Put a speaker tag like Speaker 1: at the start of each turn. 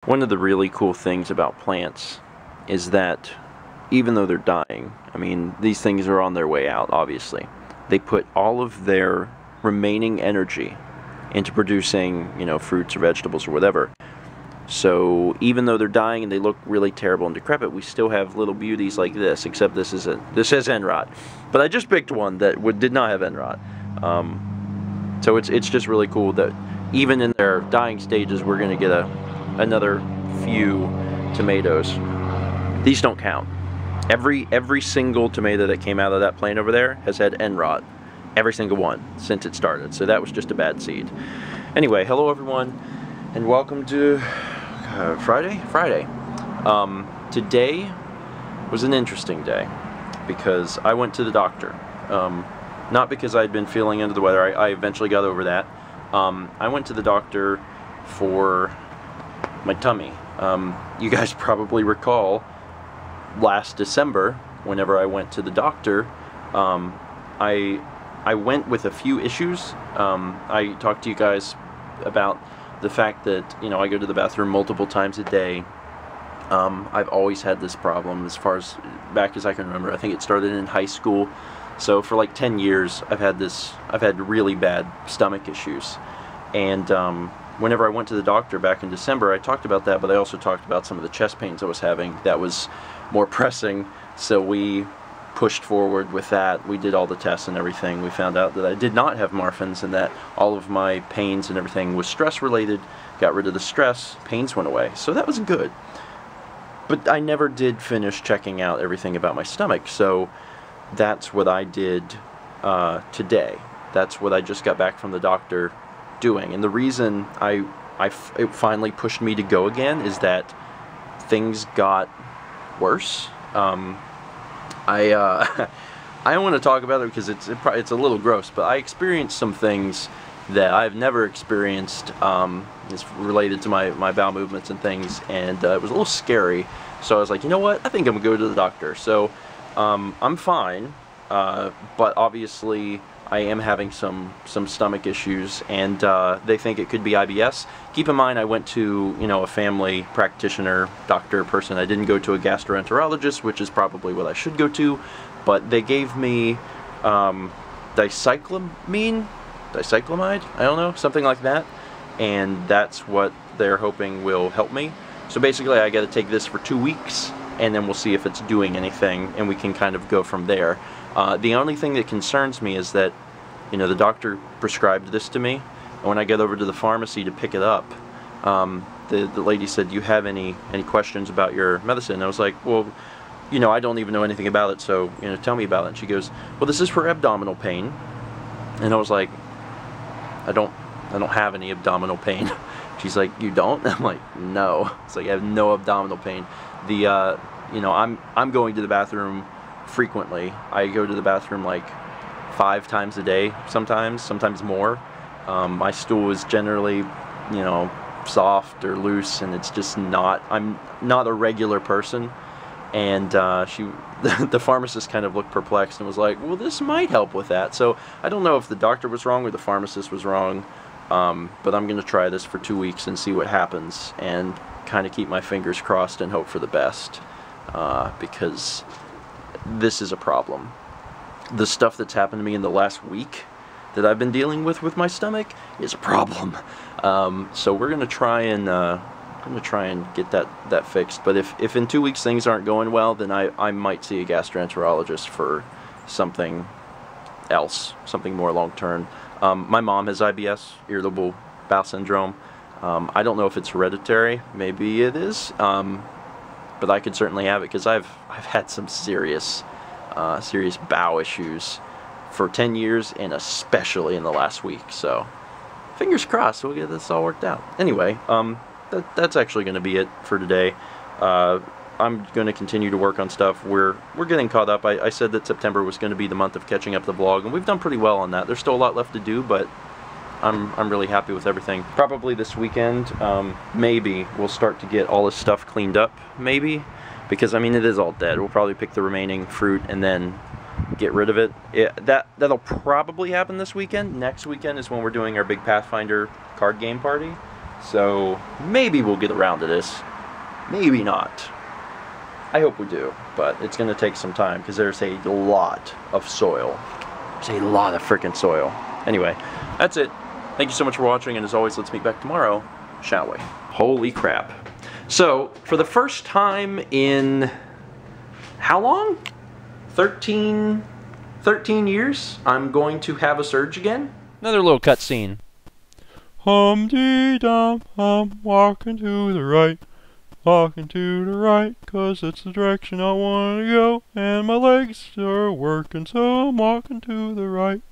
Speaker 1: One of the really cool things about plants is that even though they're dying, I mean, these things are on their way out, obviously. They put all of their remaining energy into producing, fruits or vegetables or whatever. So even though they're dying and they look really terrible and decrepit, we still have little beauties like this, except this has end rot. But I just picked one that did not have end rot. So it's just really cool that even in their dying stages, we're going to get another few tomatoes. These don't count. Every single tomato that came out of that plant over there has had end rot. Every single one since it started. So that was just a bad seed. Anyway, hello everyone, and welcome to Friday. Today was an interesting day because I went to the doctor. Not because I'd been feeling under the weather. I eventually got over that. I went to the doctor for my tummy. You guys probably recall last December, whenever I went to the doctor, I went with a few issues. I talked to you guys about the fact that, I go to the bathroom multiple times a day. I've always had this problem as far as back as I can remember. I think it started in high school. So for like 10 years, I've had really bad stomach issues. And whenever I went to the doctor back in December, I talked about that, but I also talked about some of the chest pains I was having that was more pressing. So we pushed forward with that. We did all the tests and everything. We found out that I did not have Marfan's and that all of my pains and everything was stress related. Got rid of the stress, pains went away. So that was good. But I never did finish checking out everything about my stomach. So that's what I did today. That's what I just got back from the doctor doing. And the reason it finally pushed me to go again is that things got worse. I don't want to talk about it because it's a little gross, but I experienced some things that I've never experienced. It's related to my bowel movements and things, and it was a little scary. So I was like, you know what? I think I'm gonna go to the doctor. So I'm fine, but obviously I am having some stomach issues, and they think it could be IBS. Keep in mind, I went to a family practitioner, doctor person. I didn't go to a gastroenterologist, which is probably what I should go to, but they gave me dicyclamide, I don't know, something like that, and that's what they're hoping will help me. So basically, I got to take this for 2 weeks, and then we'll see if it's doing anything, and we can kind of go from there. The only thing that concerns me is that, the doctor prescribed this to me, and when I get over to the pharmacy to pick it up, the lady said, "Do you have any questions about your medicine?" And I was like, "Well, I don't even know anything about it, so, tell me about it." And she goes, "Well, this is for abdominal pain." And I was like, I don't have any abdominal pain. She's like, "You don't?" I'm like, "No." It's like, I have no abdominal pain. I'm going to the bathroom frequently. I go to the bathroom like 5 times a day, sometimes more. My stool is generally, soft or loose, and it's just I'm not a regular person. And the pharmacist kind of looked perplexed and was like, "Well, this might help with that." So I don't know if the doctor was wrong or the pharmacist was wrong, but I'm going to try this for 2 weeks and see what happens, and kind of keep my fingers crossed and hope for the best, because this is a problem. The stuff that's happened to me in the last week that I've been dealing with my stomach is a problem. So we're gonna try and get that fixed. But if in 2 weeks things aren't going well, then I might see a gastroenterologist for something else, something more long term. My mom has IBS, Irritable Bowel Syndrome. I don't know if it's hereditary. Maybe it is. But I could certainly have it because I've had some serious bowel issues for 10 years, and especially in the last week. So fingers crossed we'll get this all worked out. Anyway, that's actually going to be it for today. I'm going to continue to work on stuff. We're getting caught up. I said that September was going to be the month of catching up the vlog, and we've done pretty well on that. There's still a lot left to do, but I'm really happy with everything. Probably this weekend, maybe we'll start to get all this stuff cleaned up, maybe, because I mean it is all dead. We'll probably pick the remaining fruit and then get rid of it. That'll probably happen this weekend. Next weekend is when we're doing our big Pathfinder card game party. So maybe we'll get around to this. Maybe not. I hope we do, but it's going to take some time because there's a lot of soil. There's a lot of freaking soil. Anyway, that's it. Thank you so much for watching, and as always, let's meet back tomorrow, shall we? Holy crap. So, for the first time in how long? 13 years, I'm going to have a surge again. Another little cutscene.
Speaker 2: Hum-dee-dum, I'm walking to the right. Walking to the right, 'cause it's the direction I want to go. And my legs are working, so I'm walking to the right.